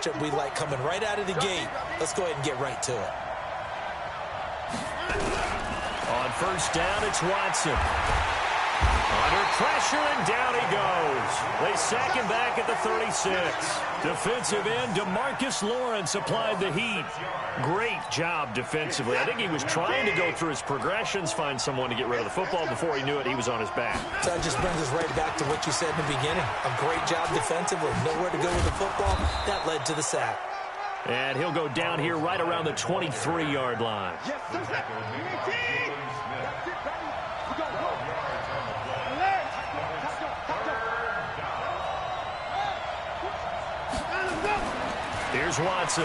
matchup we like coming right out of the gate. Let's go ahead and get right to it. On first down, it's Watson. Under pressure, and down he goes. They sack him back at the 36. Defensive end DeMarcus Lawrence applied the heat. Great job defensively. I think he was trying to go through his progressions, find someone to get rid of the football. Before he knew it, he was on his back. So that just brings us right back to what you said in the beginning. A great job defensively. Nowhere to go with the football. That led to the sack. And he'll go down here right around the 23-yard line. Here's Watson.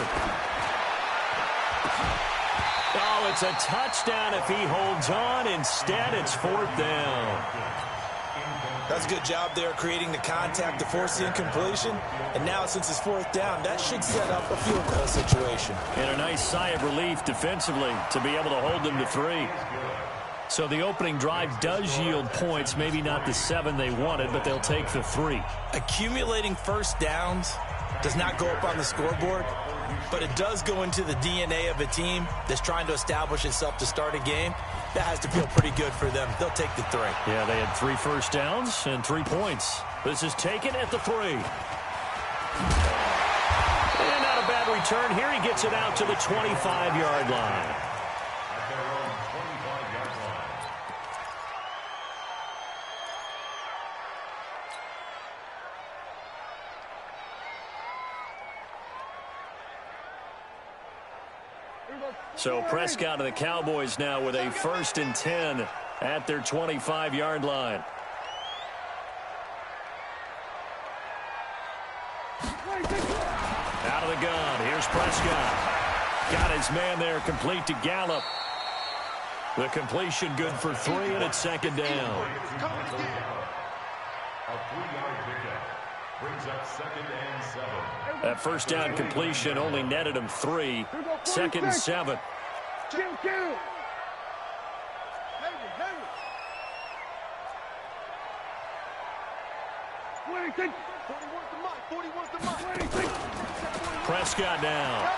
Oh, it's a touchdown if he holds on. Instead, it's fourth down. That's a good job there creating the contact to force the incompletion. And now, since it's fourth down, that should set up a field goal situation. And a nice sigh of relief defensively to be able to hold them to 3. So the opening drive does yield points, maybe not the 7 they wanted, but they'll take the 3. Accumulating first downs does not go up on the scoreboard, but it does go into the DNA of a team that's trying to establish itself to start a game. That has to feel pretty good for them. They'll take the 3. Yeah, they had 3 first downs and 3 points. This is taken at the 3. And not a bad return. Here he gets it out to the 25-yard line. So Prescott and the Cowboys now with a 1st and 10 at their 25-yard line. Out of the gun. Here's Prescott. Got his man there complete to Gallup. The completion good for 3, and it's 2nd down. Brings up 2nd and 7. That first down completion only netted him 3. 2nd and 7. Prescott now.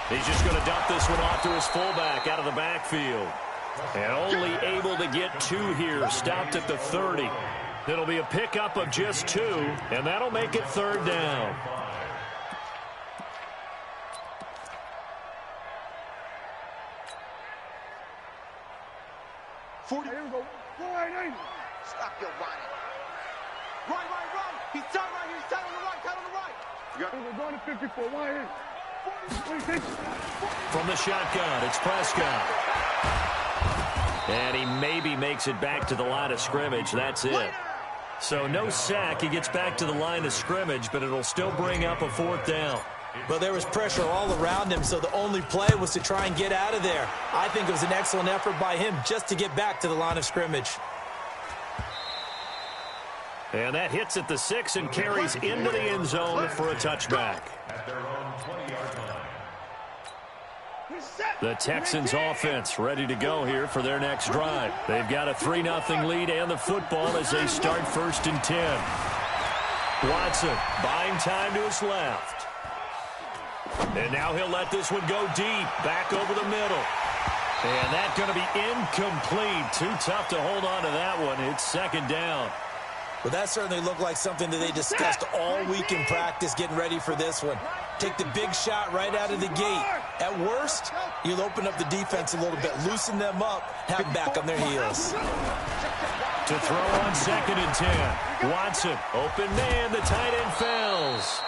He's just going to dump this one off to his fullback out of the backfield. And only able to get 2 here. Stopped at the 30. It'll be a pickup of just 2, and that'll make it 3rd down. Here we go. Stop your running. Right. He's tight right here. He's tight on the right. We're going to 54. From the shotgun, it's Prescott. And he maybe makes it back to the line of scrimmage. That's it. So no sack. He gets back to the line of scrimmage, but it'll still bring up a 4th down. Well, there was pressure all around him, so the only play was to try and get out of there. I think it was an excellent effort by him just to get back to the line of scrimmage. And that hits at the 6 and carries into the end zone for a touchback. At their own 20-yard line. The Texans offense ready to go here for their next drive. They've got a 3-0 lead and the football as they start 1st and 10. Watson buying time to his left. And now he'll let this one go deep, back over the middle. And that's going to be incomplete. Too tough to hold on to that one. It's 2nd down. Well, that certainly looked like something that they discussed all week in practice getting ready for this one. Take the big shot right out of the gate. At worst, you'll open up the defense a little bit, loosen them up, have them back on their heels. To throw on 2nd and 10. Watson, open man, the tight end fails.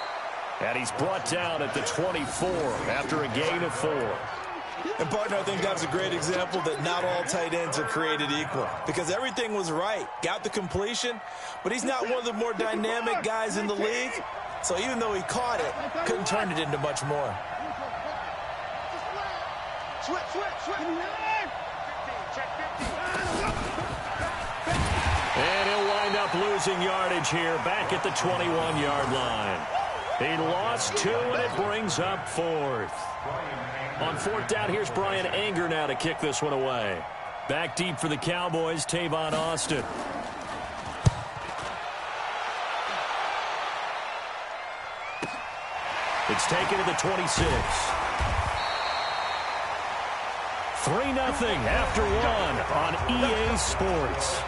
And he's brought down at the 24 after a gain of 4. And, partner, I think that's a great example that not all tight ends are created equal because everything was right. Got the completion, but he's not one of the more dynamic guys in the league. So even though he caught it, couldn't turn it into much more. And he'll wind up losing yardage here back at the 21-yard line. He lost 2, and it brings up 4th. On 4th down, here's Brian Anger now to kick this one away. Back deep for the Cowboys, Tavon Austin. It's taken to the 26. 3-0 after 1 on EA Sports.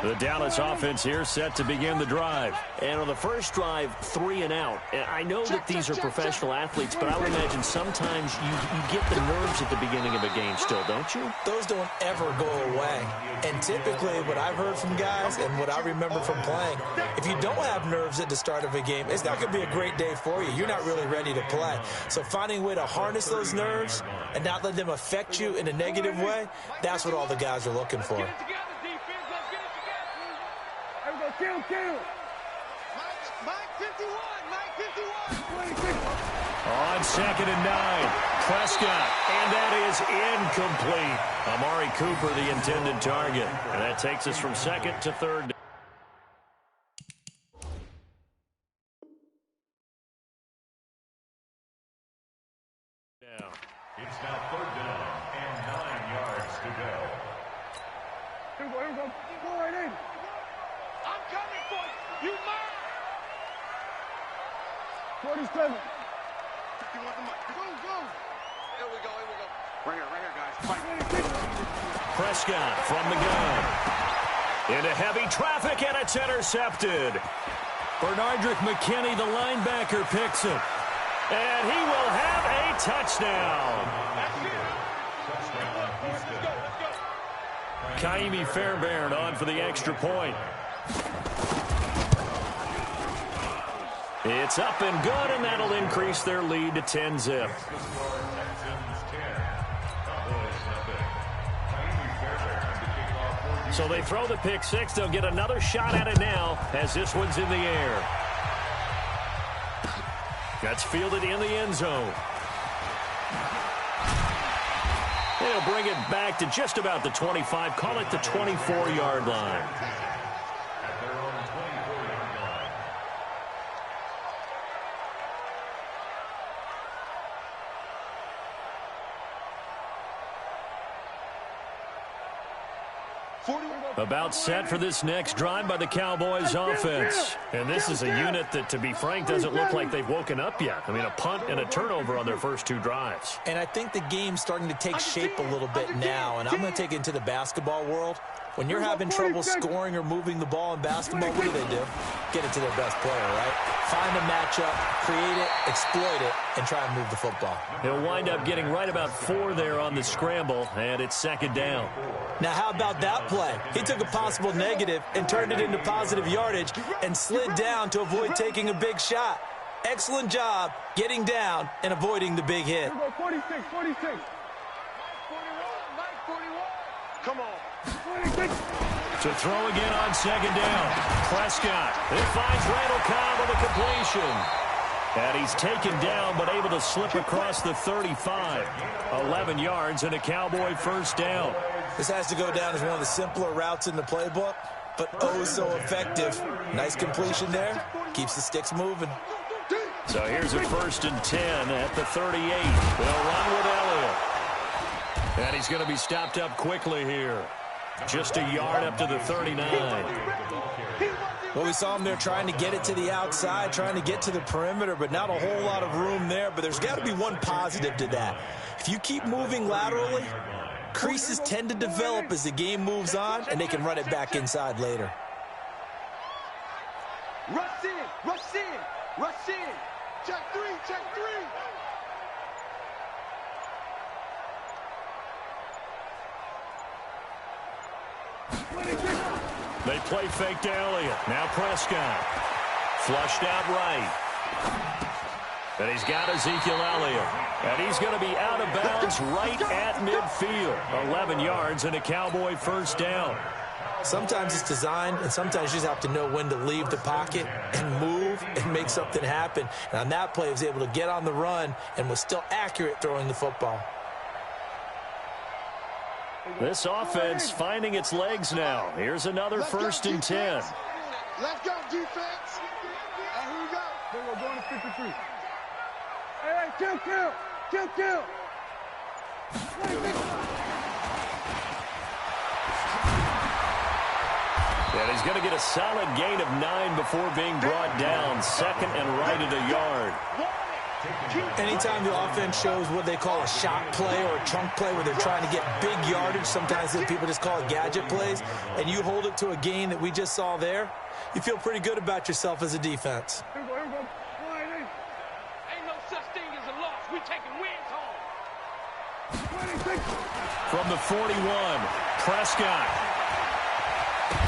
The Dallas offense here set to begin the drive. And on the first drive, 3 and out. And I know that these are professional athletes, but I would imagine sometimes you get the nerves at the beginning of a game still, don't you? Those don't ever go away. And typically what I've heard from guys and what I remember from playing, if you don't have nerves at the start of a game, it's not going to be a great day for you. You're not really ready to play. So finding a way to harness those nerves and not let them affect you in a negative way, that's what all the guys are looking for. Kill. Mike 51. On 2nd and 9, Prescott, and that is incomplete. Amari Cooper, the intended target. And that takes us from 2nd to 3rd. It's now 3rd down and 9 yards to go. Here we go. Go right in. I'm coming for you. You mine. 47. 51 to Mike. Go. Here we go. Right here, guys. Fight. Prescott from the gun. Into heavy traffic, and it's intercepted. Bernardrick McKinney, the linebacker, picks it. And he will have a touchdown. Kaimi Fairbairn on for the extra point. It's up and good, and that'll increase their lead to 10-zip. So they throw the pick six. They'll get another shot at it now as this one's in the air. That's fielded in the end zone. They'll bring it back to just about the 25. Call it the 24-yard line. About set for this next drive by the Cowboys offense. And this is a unit that, to be frank, doesn't look like they've woken up yet. I mean, a punt and a turnover on their first 2 drives. And I think the game's starting to take shape a little bit now. And I'm going to take it into the basketball world. When you're having trouble scoring or moving the ball in basketball, what do? Get it to their best player, right? Find a matchup, create it, exploit it, and try and move the football. He'll wind up getting right about 4 there on the scramble, and it's 2nd down. Now, how about that play? He took a possible negative and turned it into positive yardage and slid down to avoid taking a big shot. Excellent job getting down and avoiding the big hit. 46. Mike 41. Come on. 46. To throw again on 2nd down. Prescott. It finds Randall Cobb with a completion. And he's taken down but able to slip across the 35. 11 yards and a Cowboy first down. This has to go down as one of the simpler routes in the playbook, but oh so effective. Nice completion there. Keeps the sticks moving. So here's a 1st and 10 at the 38. They'll run with Elliott. And he's going to be stopped up quickly here. Just a yard up to the 39. Well, we saw him there trying to get it to the outside, trying to get to the perimeter, but not a whole lot of room there. But there's got to be one positive to that. If you keep moving laterally, creases tend to develop as the game moves on, and they can run it back inside later. Rush in. Check 3. They play fake to Elliott. Now Prescott. Flushed out right. And he's got Ezekiel Elliott. And he's going to be out of bounds right at midfield. 11 yards and a Cowboy first down. Sometimes it's designed, and sometimes you just have to know when to leave the pocket and move and make something happen. And on that play, he was able to get on the run and was still accurate throwing the football. This offense finding its legs now. Here's another 1st and 10. Let's go, defense. Here we go. We're going to 53. Hey, kill. And he's going to get a solid gain of 9 before being brought down. Second and right at a yard. Anytime the offense shows what they call a shot play or a chunk play where they're trying to get big yardage, sometimes people just call it gadget plays, and you hold it to a gain that we just saw there, you feel pretty good about yourself as a defense. Ain't no such thing as a loss. We taking wins home. From the 41, Prescott.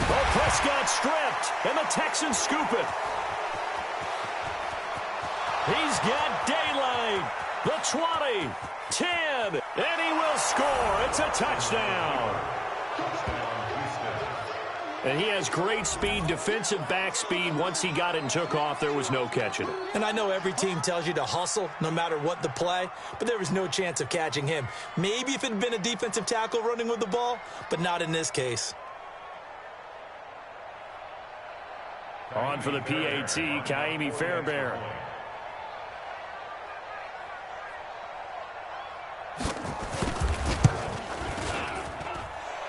Oh, Prescott stripped, and the Texans scoop it. He's got daylight. The 20, 10, and he will score. It's a touchdown. And he has great speed, defensive back speed. Once he got it and took off, there was no catching it. And I know every team tells you to hustle no matter what the play, but there was no chance of catching him. Maybe if it had been a defensive tackle running with the ball, but not in this case. On for the PAT, Kaimi Fairbairn.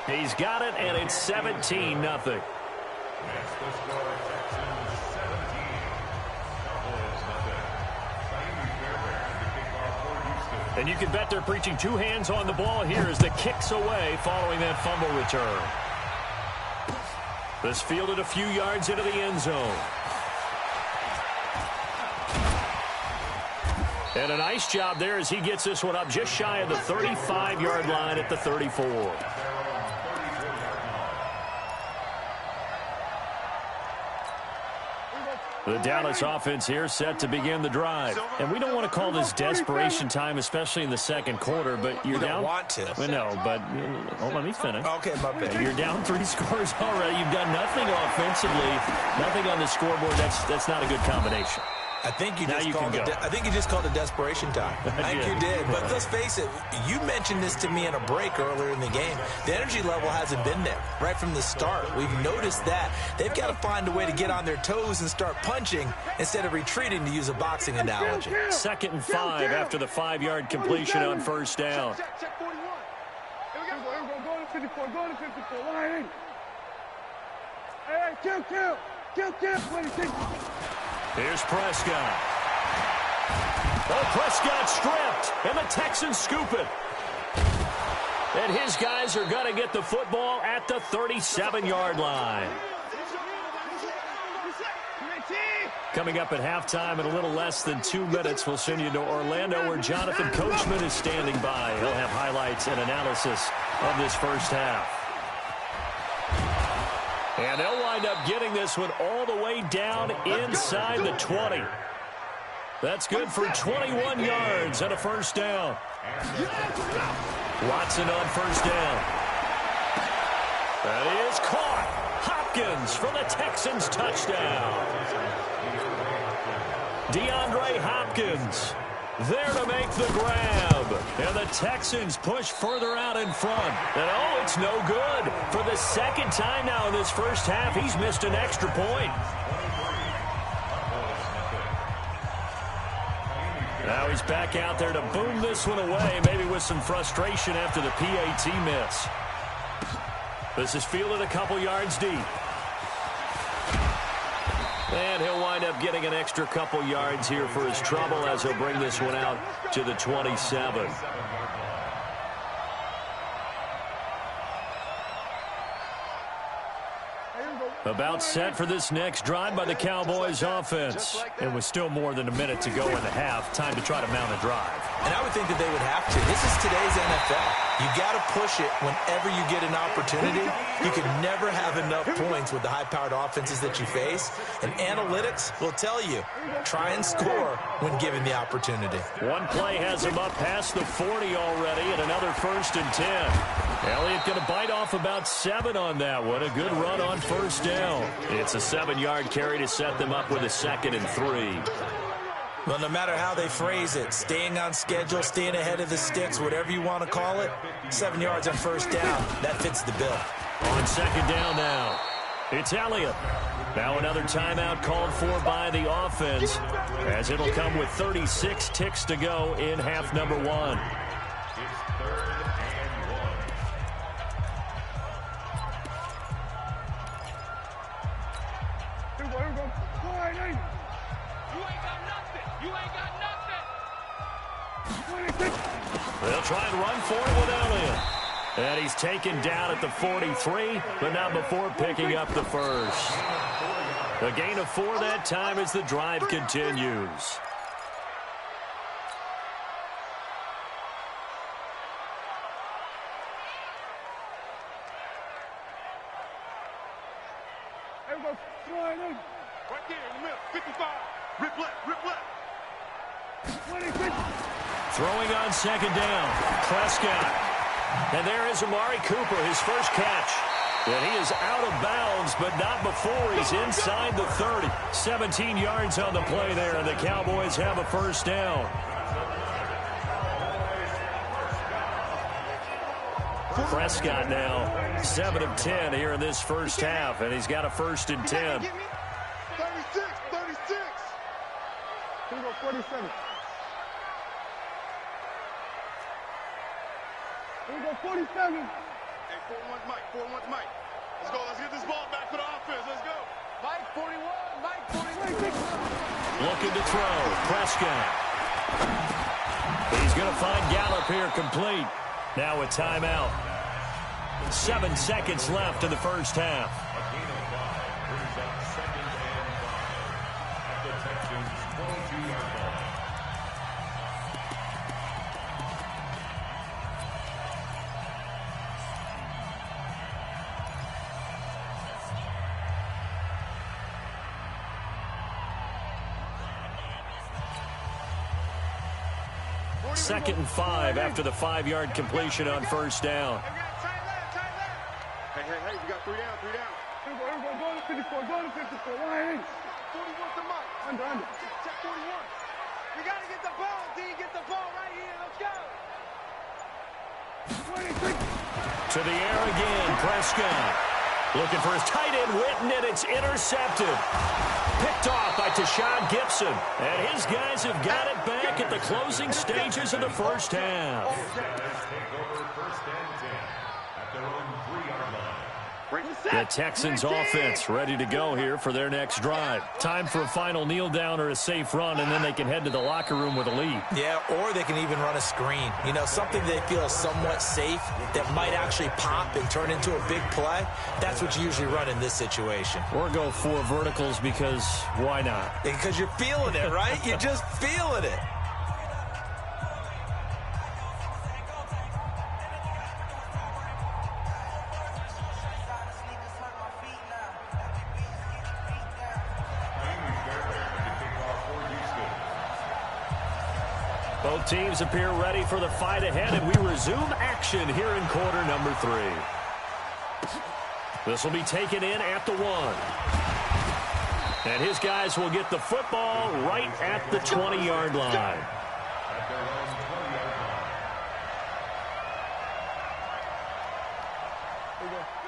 He's got it, and it's 17-0. And you can bet they're preaching two hands on the ball here as the kick's away following that fumble return. This fielded a few yards into the end zone. And a nice job there as he gets this one up just shy of the 35-yard line at the 34. The Dallas offense here set to begin the drive. And we don't want to call this desperation time, especially in the second quarter, but you're down. You don't want to. I know, but let me finish. Okay, my bad. You're down 3 scores already. You've done nothing offensively, nothing on the scoreboard. That's not a good combination. I think you just called it desperation time. I think you did. But let's face it, you mentioned this to me in a break earlier in the game. The energy level hasn't been there right from the start. We've noticed that. They've got to find a way to get on their toes and start punching instead of retreating, to use a boxing analogy. 2nd and 5 after the 5-yard completion on first down. Check 41. Here we go. Go to 54. Go to 54. Line in. Hey, kill. 26. Here's Prescott. Oh, Prescott stripped, and the Texans scoop it. And his guys are going to get the football at the 37-yard line. Coming up at halftime in a little less than 2 minutes, we'll send you to Orlando where Jonathan Coachman is standing by. He'll have highlights and analysis of this first half. And they'll wind up getting this one all the way down inside the 20. That's good for 21 yards and a first down. Watson on first down. That is caught. Hopkins for the Texans touchdown. DeAndre Hopkins there to make the grab. And the Texans push further out in front. And oh, it's no good. For the second time now in this first half, he's missed an extra point. Now he's back out there to boom this one away, maybe with some frustration after the PAT miss. This is fielded a couple yards deep. And he'll wind up getting an extra couple yards here for his trouble as he'll bring this one out to the 27. About set for this next drive by the Cowboys offense. And with still more than a minute to go in the half, time to try to mount a drive. And I would think that they would have to. This is today's NFL. You got to push it whenever you get an opportunity. You can never have enough points with the high-powered offenses that you face. And analytics will tell you, try and score when given the opportunity. One play has him up past the 40 already, and another 1st and 10. Elliott going to bite off about 7 on that one. A good run on first down. It's a 7-yard carry to set them up with a 2nd and 3. Well, no matter how they phrase it, staying on schedule, staying ahead of the sticks, whatever you want to call it, 7 yards on first down, that fits the bill. On 2nd down now, it's Elliott. Now another timeout called for by the offense, as it'll come with 36 ticks to go in half number 1. try and run for it without him. And he's taken down at the 43, but not before picking up the first. A gain of 4 that time as the drive continues. Right there in the middle, 55. Rip left. Throwing on second down, Prescott. And there is Amari Cooper, his first catch. And he is out of bounds, but not before he's inside the 30. 17 yards on the play there, and the Cowboys have a first down. Prescott now 7 of 10 here in this first half, and he's got a 1st and 10. 36. Here we go, 47. Here we go, 47. Hey, 4-1's Mike. Let's go. Let's get this ball back for the offense. Let's go. Mike, 41. Looking to throw. Prescott. He's going to find Gallup here complete. Now a timeout. 7 seconds left in the first half. A gain of 5 brings up 2nd and 5 at the Texans' 22-yard line. Second and 5 after the 5-yard completion on first down. Hey, we got 3 down. Here we go, go to 54, line in. 41 to Mike. Under. Check 41. We got to get the ball, D. Get the ball right here. Let's go. 26. To the air again, Prescott. Looking for his tight end, Witten, and it's intercepted. Picked off by Tashawn Gibson. And his guys have got it back at the closing stages of the first half. Take over 1st and 10 at their own 3-yard line. The Texans offense ready to go here for their next drive. Time for a final kneel down or a safe run, and then they can head to the locker room with a lead. Yeah, or they can even run a screen. You know, something they feel somewhat safe that might actually pop and turn into a big play. That's what you usually run in this situation. Or go 4 verticals because why not? Because you're feeling it, right? You're just feeling it. Both teams appear ready for the fight ahead, and we resume action here in quarter number 3. This will be taken in at the 1. And his guys will get the football right at the 20-yard line. At their own 20-yard line.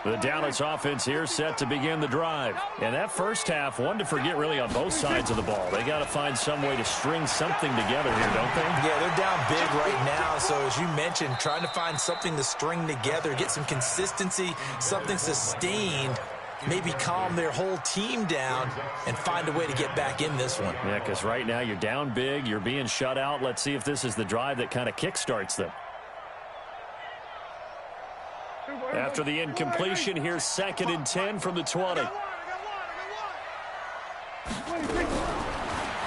The Dallas offense here set to begin the drive. And that first half, one to forget really on both sides of the ball. They got to find some way to string something together here, don't they? Yeah, they're down big right now. So as you mentioned, trying to find something to string together, get some consistency, something sustained, maybe calm their whole team down and find a way to get back in this one. Yeah, because right now you're down big, you're being shut out. Let's see if this is the drive that kind of kickstarts them. After the incompletion, here's 2nd and 10 from the 20.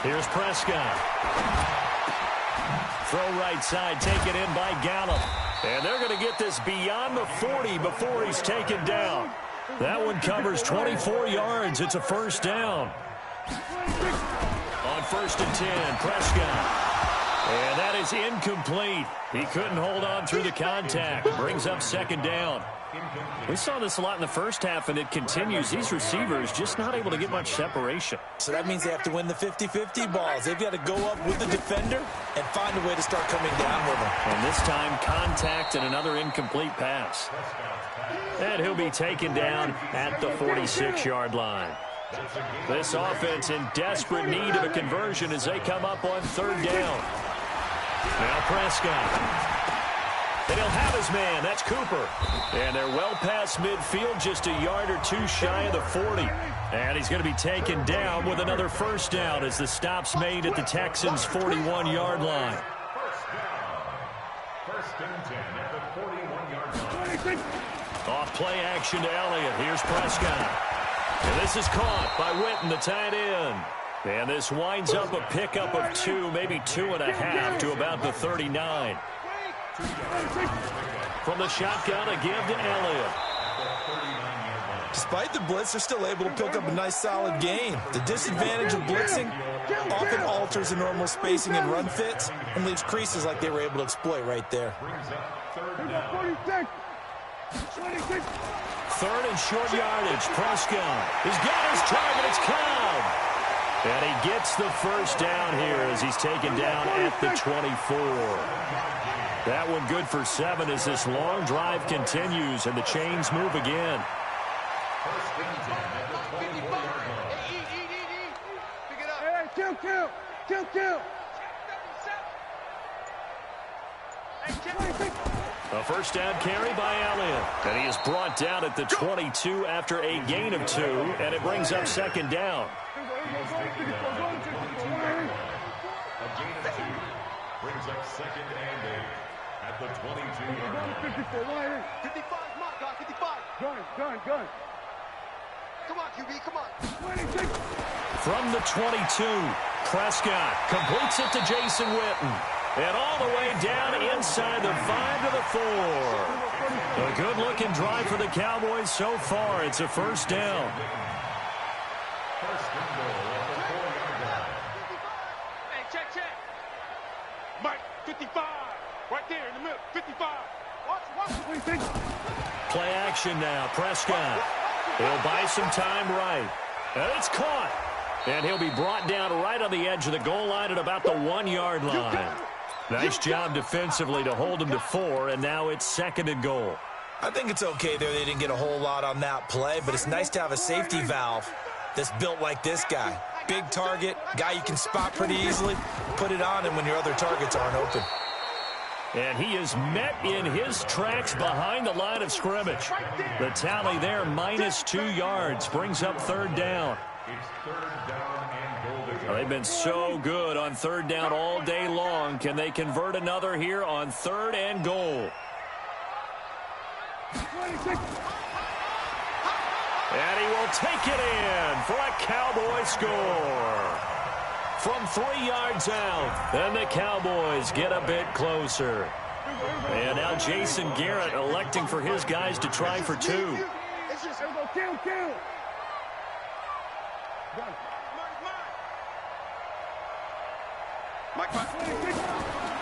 Here's Prescott. Throw right side, taken in by Gallup. And they're going to get this beyond the 40 before he's taken down. That one covers 24 yards. It's a first down. On 1st and 10, Prescott. And that is incomplete. He couldn't hold on through the contact. Brings up 2nd down. We saw this a lot in the first half, and it continues. These receivers just not able to get much separation. So that means they have to win the 50-50 balls. They've got to go up with the defender and find a way to start coming down with them. And this time, contact and another incomplete pass. And he'll be taken down at the 46-yard line. This offense in desperate need of a conversion as they come up on 3rd down. Now Prescott. And he'll have his man. That's Cooper. And they're well past midfield, just a yard or 2 shy of the 40. And he's going to be taken down with another first down as the stop's made at the Texans' 41-yard line. First First and 10 at the 41-yard line. Off play action to Elliott. Here's Prescott. And this is caught by Witten, the tight end. And this winds up a pickup of 2, maybe 2.5 to about the 39. From the shotgun, a give to Elliott. Despite the blitz, they're still able to pick up a nice, solid gain. The disadvantage of blitzing often alters the normal spacing and run fits and leaves creases like they were able to exploit right there. Third and short yardage. Prescott has got his target. It's Cobb. And he gets the first down here as he's taken down at the 24. That one good for 7 as this long drive continues and the chains move again. A first down carry by Elliott. And he is brought down at the 22 after a gain of 2, and it brings up second down. Brings up second and 8 at the 22-yard line. 55, mark, 55. Gun. Come on, QB, come on. From the 22, Prescott completes it to Jason Witten. And all the way down inside the 5 to the 4. A good-looking drive for the Cowboys so far. It's a first down. First and goal at the 4-yard line. Hey, check. Mike, 55. Right there in the middle, 55. Watch. Play action now. Prescott. He'll buy some time right. And it's caught. And he'll be brought down right on the edge of the goal line at about the 1-yard line. Nice job defensively to hold him to 4, and now it's second and goal. I think it's okay there. They didn't get a whole lot on that play, but it's nice to have a safety valve that's built like this guy. Big target, guy you can spot pretty easily. Put it on him when your other targets aren't open. And he is met in his tracks behind the line of scrimmage. The tally there, minus 2 yards, brings up third down. It's third down and goal to go. They've been so good on third down all day long. Can they convert another here on third and goal? And he will take it in for a Cowboy score. From 3 yards out, and the Cowboys get a bit closer. And now Jason Garrett electing for his guys to try for 2. Kill.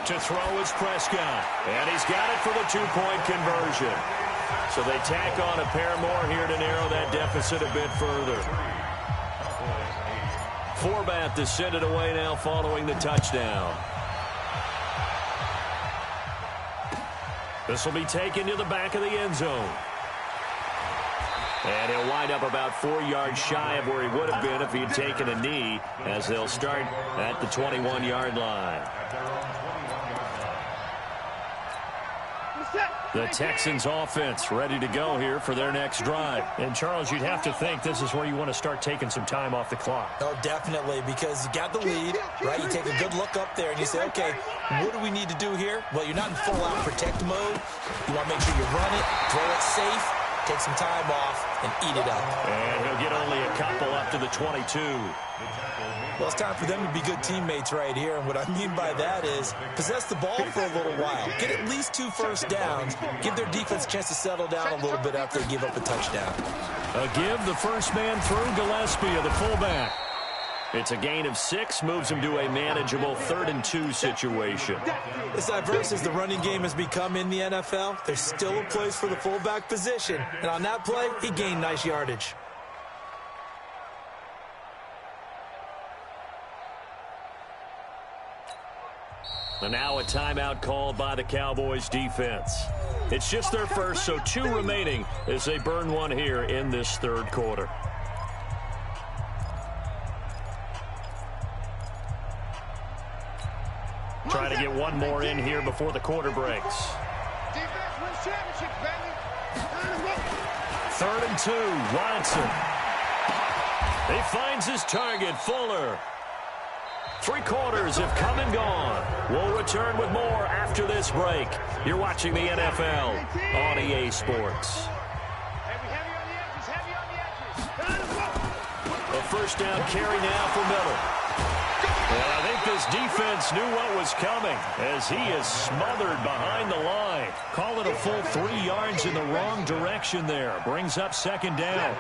To throw is Prescott. And he's got it for the 2-point conversion. So they tack on a pair more here to narrow that deficit a bit further. Forbath to send it away now following the touchdown. This will be taken to the back of the end zone. And he'll wind up about 4 yards shy of where he would have been if he had taken a knee, as they'll start at the 21-yard line. The Texans offense ready to go here for their next drive. And, Charles, you'd have to think this is where you want to start taking some time off the clock. Oh, definitely, because you got the lead, right? You take a good look up there and you say, okay, what do we need to do here? Well, you're not in full-out protect mode. You want to make sure you run it, throw it safe, take some time off, and eat it up. And he'll get only a couple up to the 22. Well, it's time for them to be good teammates right here. And what I mean by that is possess the ball for a little while. Get at least 2 first downs. Give their defense a chance to settle down a little bit after they give up a touchdown. A give, the first man through, Gillespie, the fullback. It's a gain of 6, moves him to a manageable 3rd and 2 situation. As diverse as the running game has become in the NFL, there's still a place for the fullback position. And on that play, he gained nice yardage. And now a timeout called by the Cowboys defense. It's just their first, so 2 remaining as they burn one here in this 3rd quarter. Trying to get one more in here before the quarter breaks. Defense wins championships, baby. 3rd and 2, Watson. He finds his target, Fuller. Three quarters have come and gone. We'll return with more after this break. You're watching the NFL on EA Sports. A first down carry now for Miller. And I think this defense knew what was coming as he is smothered behind the line. Call it a full 3 yards in the wrong direction there. Brings up second down.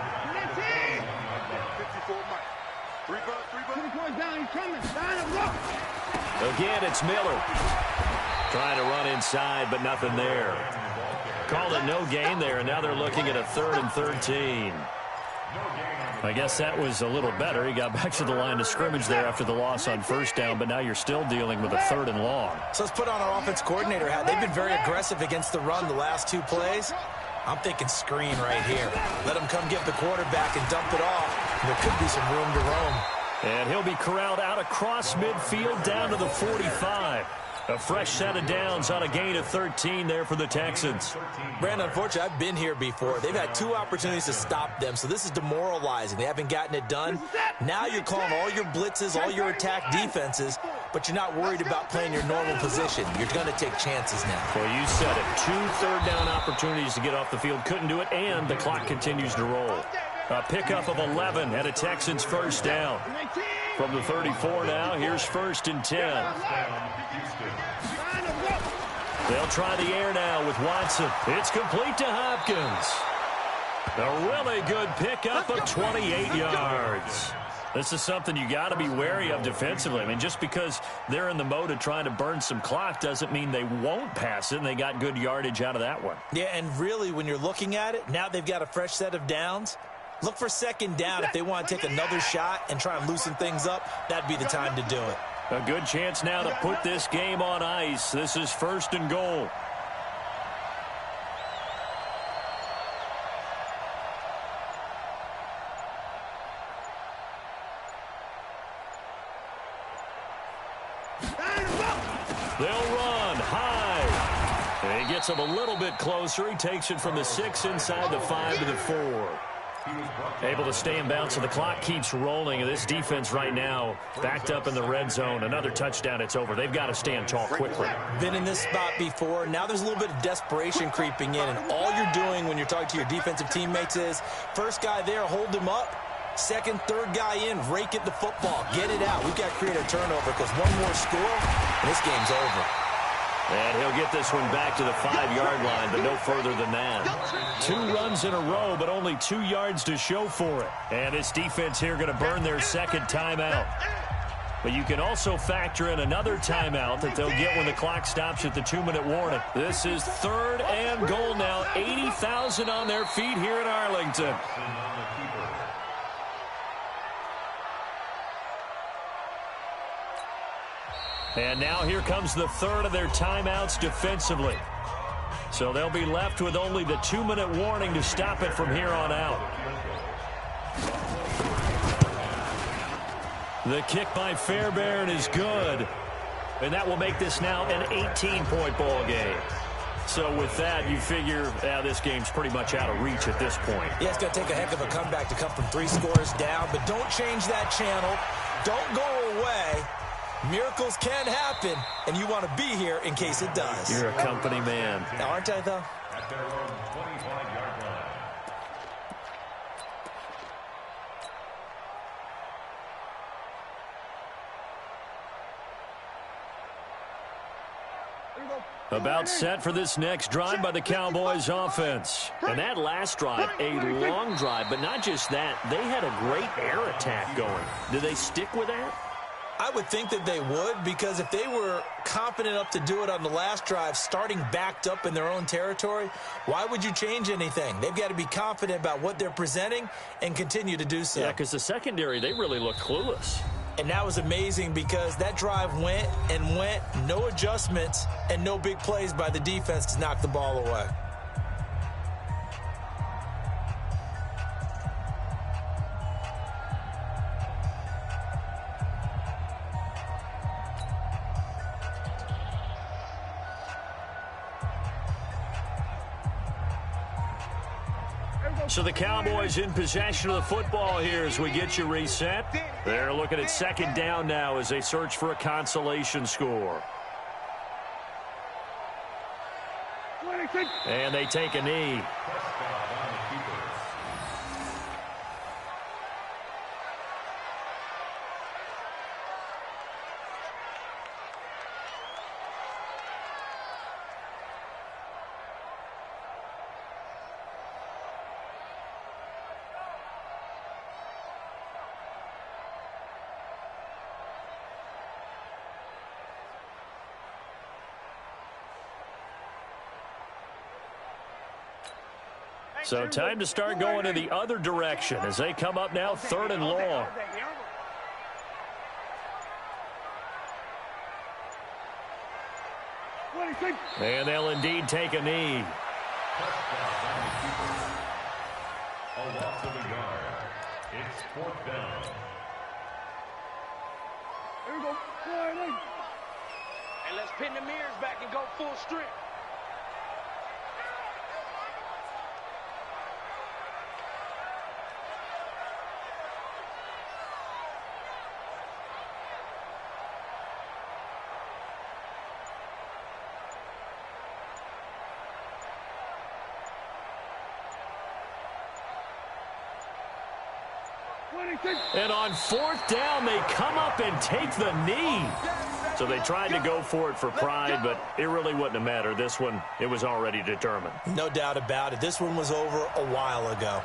Again, it's Miller. Trying to run inside, but nothing there. Called it no gain there, and now they're looking at a 3rd and 13. I guess that was a little better. He got back to the line of scrimmage there after the loss on first down, but now you're still dealing with a 3rd and long. So let's put on our offense coordinator hat. They've been very aggressive against the run the last 2 plays. I'm thinking screen right here. Let him come get the quarterback and dump it off. There could be some room to roam. And he'll be corralled out across midfield down to the 45. A fresh set of downs on a gain of 13 there for the Texans. Brandon, unfortunately, I've been here before. They've had 2 opportunities to stop them, so this is demoralizing. They haven't gotten it done. Now you're calling all your blitzes, all your attack defenses, but you're not worried about playing your normal position. You're going to take chances now. Well, you said it. 2 third-down opportunities to get off the field. Couldn't do it, and the clock continues to roll. A pickup of 11 and a Texans first down. From the 34 now, here's 1st and 10. They'll try the air now with Watson. It's complete to Hopkins. A really good pickup of 28 yards. This is something you got to be wary of defensively. I mean, just because they're in the mode of trying to burn some clock doesn't mean they won't pass it, and they got good yardage out of that one. Yeah, and really, when you're looking at it, now they've got a fresh set of downs. Look for second down if they want to take another shot and try and loosen things up. That'd be the time to do it. A good chance now to put this game on ice. This is 1st and goal. They'll run high. And he gets him a little bit closer. He takes it from the 6 inside the 5 to the 4. Able to stay in bounds, so the clock keeps rolling. And this defense right now backed up in the red zone. Another touchdown, it's over. They've got to stand tall quickly. Been in this spot before. Now there's a little bit of desperation creeping in. And all you're doing when you're talking to your defensive teammates is first guy there, hold him up. Second, third guy in, rake at the football. Get it out. We've got to create a turnover because one more score, and this game's over. And he'll get this one back to the 5-yard line, but no further than that. 2 runs in a row, but only 2 yards to show for it. And this defense here going to burn their second timeout. But you can also factor in another timeout that they'll get when the clock stops at the 2-minute warning. This is 3rd and goal now. 80,000 on their feet here in Arlington. And now here comes the 3rd of their timeouts defensively. So they'll be left with only the 2-minute warning to stop it from here on out. The kick by Fairbairn is good. And that will make this now an 18-point ball game. So with that, you figure this game's pretty much out of reach at this point. Yeah, it's going to take a heck of a comeback to come from 3 scores down. But don't change that channel. Don't go away. Miracles can happen, and you want to be here in case it does. You're a company man. Aren't I, though? At their own 25-yard line. About set for this next drive by the Cowboys offense. And that last drive, a long drive, but not just that. They had a great air attack going. Do they stick with that? I would think that they would, because if they were confident enough to do it on the last drive, starting backed up in their own territory, why would you change anything? They've got to be confident about what they're presenting and continue to do so. Yeah, because the secondary, they really look clueless. And that was amazing because that drive went and went, no adjustments and no big plays by the defense to knock the ball away. So the Cowboys in possession of the football here as we get you reset. They're looking at second down now as they search for a consolation score. And they take a knee. So time to start going in the other direction as they come up now 3rd and long. And they'll indeed take a knee. A loss of a yard. It's 4th down. Here we go. And let's pin the mirrors back and go full strength. And on 4th down, they come up and take the knee. So they tried to go for it for pride, but it really wouldn't have mattered. This one, it was already determined. No doubt about it. This one was over a while ago.